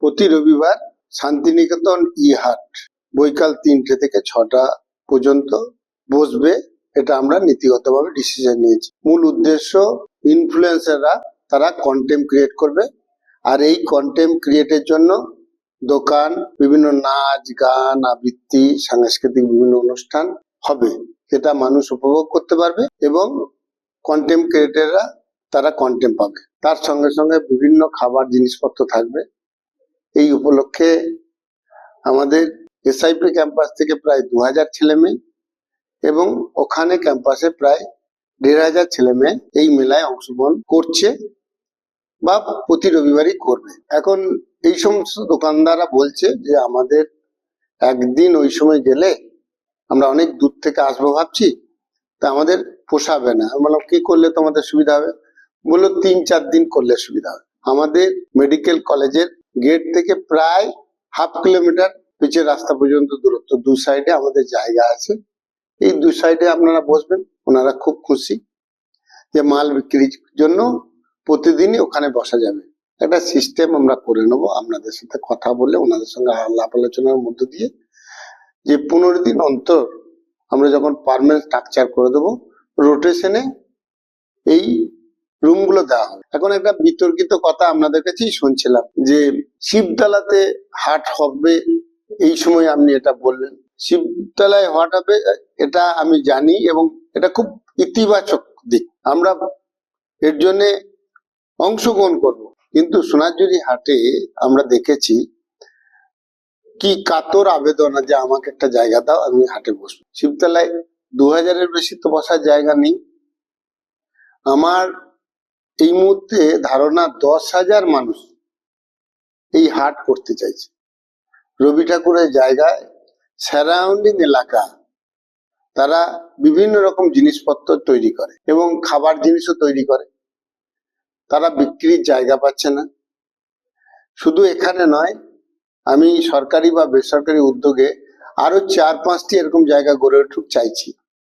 প্রতি রবিবার শান্তিনিকেতন হাট বৈকাল 3টে থেকে 6টা পর্যন্ত বসবে। এটা আমরা নীতিগতভাবে ডিসিশন নিয়েছি। মূল উদ্দেশ্য ইনফ্লুয়েন্সাররা তারা কন্টেন্ট ক্রিয়েট করবে, আর এই কন্টেন্ট ক্রিয়েটের জন্য দোকান, বিভিন্ন নাচ গান আবৃত্তি সাংস্কৃতিক বিভিন্ন অনুষ্ঠান হবে, যেটা মানুষ উপভোগ করতে পারবে এবং কন্টেন্ট ক্রিয়েটাররা তারা কন্টেন্ট পাবে। তার সঙ্গে সঙ্গে বিভিন্ন খাবার জিনিসপত্র থাকবে। এই উপলক্ষে আমাদের এসআইপি ক্যাম্পাস থেকে প্রায় 2000 ছেলে মেয়ে এবং ওখানে ক্যাম্পাসে প্রায় 1500 ছেলে মেয়ে এই মেলায় অংশগ্রহণ করছে বা প্রতি রবিবারই করবে। এখন এই সমস্ত দোকানদাররা বলছে যে আমাদের একদিন ওই সময় গেলে আমরা অনেক দূর থেকে আসবো ভাবছি, তা আমাদের পোষাবে না। মানে কি করলে তোমাদের সুবিধা হবে? বললো 3-4 দিন করলে সুবিধা হবে। আমাদের মেডিকেল কলেজের গেট থেকে প্রায় 1/2 কিলোমিটার পিচের রাস্তা পর্যন্ত দূরত্ব, দু সাইডে আমাদের জায়গা আছে। এই দু সাইডে আপনারা বসবেন, ওনারা খুব খুশি যে মাল বিক্রির জন্য প্রতিদিনই ওখানে বসা যাবে। একটা সিস্টেম আমরা করে নেব, আপনাদের সাথে কথা বলে ওনাদের সঙ্গে আলাপ আলোচনার মধ্য দিয়ে, যে 15 দিন অন্তর আমরা যখন পার্মানেন্ট স্ট্রাকচার করে দেবো, রোটেশনে এই রুমগুলো দেওয়া হবে। এখন একটা বিতর্কিত কথা আপনাদের কাছেই শুনছিলাম যে শিবতলাতে হাট হবে, এই সময় আপনি এটা বললেন। শিবতলায় হাট হবে এটা আমি জানি এবং এটা খুব ইতিবাচক দিক, আমরা এর জন্য অংশগ্রহণ করব। কিন্তু সোনাঝুরি হাটে আমরা দেখেছি কি কাতর আবেদন যে আমাকে একটা জায়গা দাও, আমি হাটে বসবো। শিবতলায় 2000-এর বেশি তো বসার জায়গা নেই। আমার এই মুহূর্তে ধারণা 10,000 মানুষ এই হাট করতে চাইছে। রবি ঠাকুরের জায়গায় সারাউন্ডিং এলাকা তারা বিভিন্ন রকম জিনিসপত্র তৈরি করে এবং খাবার জিনিসও তৈরি করে, তারা বিক্রির জায়গা পাচ্ছে না। শুধু এখানে নয়, আমি সরকারি বা বেসরকারি উদ্যোগে আরো 4-5টি এরকম জায়গা গড়ে উঠুক চাইছি।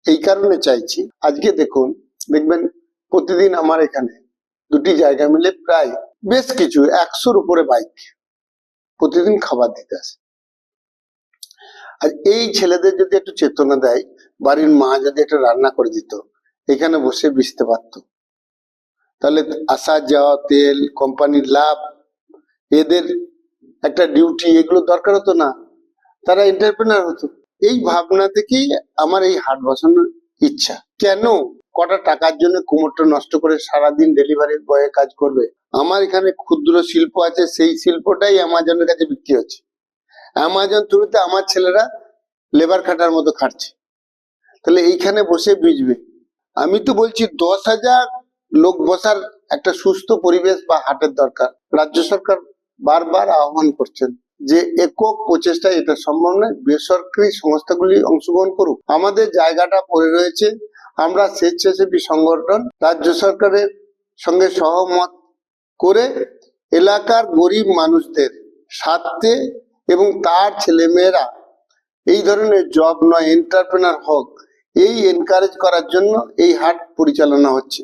এই কারণে চাইছি, আজকে দেখবেন প্রতিদিন আমার এখানে 2টি জায়গা মিলে প্রায় বেশ কিছু 100-র উপরে বাইক প্রতিদিন খাবার দিতে আসে। আর এই ছেলেদের যদি একটু চেতনা দেয়, বাড়ির মা যদি একটু রান্না করে দিত, এখানে বসে বেচতে পারত, তাহলে আসা যাওয়া, তেল, কোম্পানির লাভ, এদের একটা ডিউটি, এগুলো দরকার হতো না, তারা এন্টারপ্রেনার হতো। এই ভাবনা থেকেই আমার এই হাট বসানোর ইচ্ছা। কেন কটা টাকার জন্য কুমোরটা নষ্ট করে সারাদিন ডেলিভারি বয়ে কাজ করবে? আমার এখানে ক্ষুদ্র শিল্প আছে, সেই শিল্পটাই অ্যামাজনের কাছে বিক্রি হচ্ছে। অ্যামাজন থ্রুতে আমার ছেলেরা লেবার খাটার মতো খাটছে, তাহলে এইখানে বসে বিজবে। আমি তো বলছি 10,000 লোক বসার একটা সুস্থ পরিবেশ বা হাটের দরকার। রাজ্য সরকার বারবার আহ্বান করছেন যে একক প্রচেষ্টায় এটা সম্ভব নয়, বেসরকারি সংস্থাগুলি অংশগ্রহণ করুক। আমাদের জায়গাটা পড়ে রয়েছে, আমরা স্বেচ্ছাসেবী সংগঠন রাজ্য সরকারের সঙ্গে সহমত করে এলাকার গরিব মানুষদের স্বার্থে এবং তার ছেলেমেয়েরা এই ধরনের জব নয় এন্টারপ্রেনার হোক, এই এনকারেজ করার জন্য এই হাট পরিচালনা হচ্ছে।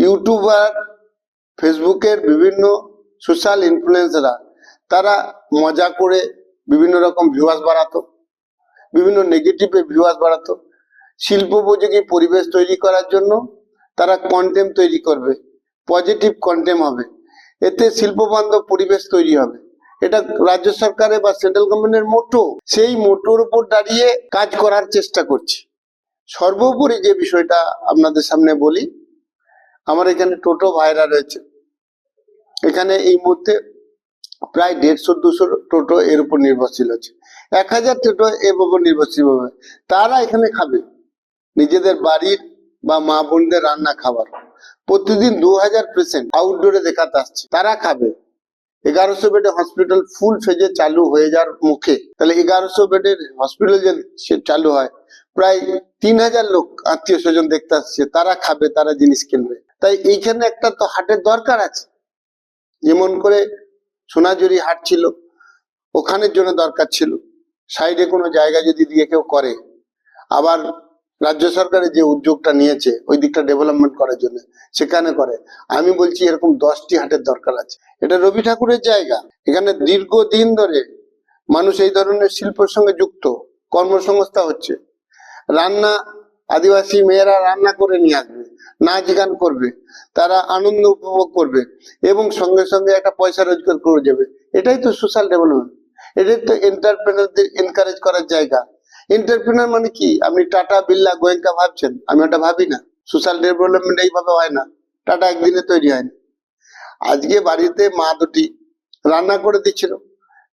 ইউটিউবার, ফেসবুকের বিভিন্ন সোশ্যাল ইনফ্লুয়েন্সাররা তারা মজা করে বিভিন্ন রকম ভিউয়ার্স বাড়াতো, বিভিন্ন নেগেটিভে ভিউয়ার্স বাড়াতো। শিল্পোপযোগী পরিবেশ তৈরি করার জন্য তারা কন্টেন্ট তৈরি করবে, পজিটিভ কন্টেন্ট হবে, এতে শিল্পবান্ধব পরিবেশ তৈরি হবে। এটা রাজ্য সরকারের বা সেন্ট্রাল গভর্নমেন্টের মোটো, সেই মোটোর উপর দাঁড়িয়ে কাজ করার চেষ্টা করছি। সর্বোপরি যে বিষয়টা আপনাদের সামনে বলি, আমার এখানে টোটো ভাইরা রয়েছে, এখানে এই মুহূর্তে প্রায় 150-200 টোটো এর উপর নির্ভরশীল আছে। 1000 টোটো এর উপর নির্ভরশীল হবে। তারা এখানে খাবে নিজেদের বাড়ির বা মা বোনদের রান্না খাবার। প্রতিদিন 2000 পেশেন্ট আউটডোরে দেখাতে আসছে, তারা খাবে। 1100 বেডের হসপিটাল ফুল ফেজে চালু হয়ে যাওয়ার মুখে, তাহলে 1100 বেডের হসপিটাল যে চালু হয়, প্রায় 3000 লোক আত্মীয় স্বজন দেখতে আসছে, তারা খাবে, তারা জিনিস কিনবে। তাই এইখানে একটা তো হাটের দরকার আছে। যেমন করে সোনাঝুরি হাট ছিল, ওখানের জন্য দরকার ছিল সাইডে কোনো জায়গা যদি দিয়ে কেউ করে। আবার রাজ্য সরকারের যে উদ্যোগটা নিয়েছে ওই দিকটা ডেভেলপমেন্ট করার জন্য, সেখানে করে। আমি বলছি এরকম 10টি হাটের দরকার আছে। এটা রবি ঠাকুরের জায়গা, এখানে দীর্ঘদিন ধরে মানুষ এই ধরনের শিল্পের সঙ্গে যুক্ত, কর্মসংস্থান হচ্ছে। রান্না, আদিবাসী মেয়েরা রান্না করে নিয়ে আসবে, নাচ গান করবে, তারা আনন্দ উপভোগ করবে এবং সঙ্গে সঙ্গে একটা পয়সা রোজগার করে যাবে। এটাই তো সোশ্যাল ডেভেলপমেন্ট, এটাই তো এন্টারপ্রেনারদের এনকারেজ করার জায়গা। এন্টারপ্রেনার মানে কি? আপনি টাটা, বিড়লা, গোয়েঙ্কা ভাবছেন, আমি ওটা ভাবি না। সোশ্যাল ডেভেলপমেন্ট এইভাবে হয় না, টাটা একদিনে তৈরি হয় না। আজকে বাড়িতে মা দুটি রান্না করে দিচ্ছিল,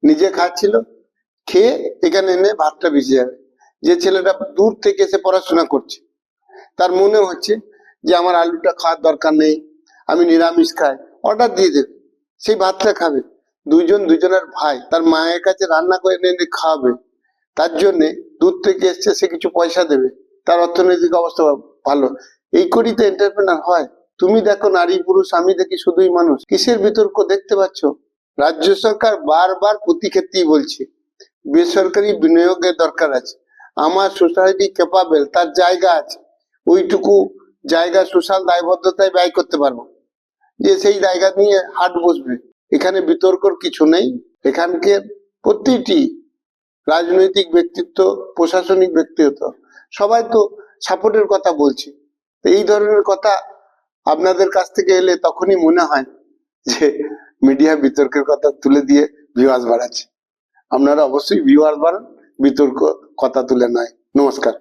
নিজে খাচ্ছিল, খেয়ে এখানে এনে ভাতটা ভিজে যাবে। যে ছেলেটা দূর থেকে এসে পড়াশোনা করছে, তার মনে হচ্ছে যে আমার আলুটা খাওয়ার দরকার নেই, আমি নিরামিষ খাই, অর্ডার দিয়ে দেবে, সেই ভাতটা খাবে। দুইজন দুজনের ভাই, তার মায়ের কাছে রান্না করে এনে খাওয়াবে, তার জন্য দূর থেকে এসছে, সে কিছু পয়সা দেবে, তার অর্থনৈতিক অবস্থা ভালো। এই করেই তো এন্টারপ্রেনার হয়। তুমি দেখো নারী পুরুষ, আমি দেখি শুধুই মানুষ। কিসের বিতর্ক দেখতে পাচ্ছ? রাজ্য সরকার বারবার প্রতি ক্ষেত্রেই বলছে বেসরকারি বিনিয়োগের দরকার আছে। আমার সোসাইটি ক্যাপাবেল, তার জায়গা আছে, ওইটুকু জায়গা সোশ্যাল দায়বদ্ধতায় ব্যয় করতে পারবো, যে সেই জায়গা নিয়ে হাট বসবে। এখানে বিতর্কর কিছু নেই। এখানকার প্রতিটি রাজনৈতিক ব্যক্তিত্ব, প্রশাসনিক ব্যক্তিত্ব সবাই তো সাপোর্টের কথা বলছে। তো এই ধরনের কথা আপনাদের কাছ থেকে এলে তখনই মনে হয় যে মিডিয়া বিতর্কের কথা তুলে দিয়ে ভিউয়ার্স বাড়াচ্ছে। আপনারা অবশ্যই ভিউয়ার্স বাড়ান, বিতর্ক কথা তুলে নয়। নমস্কার।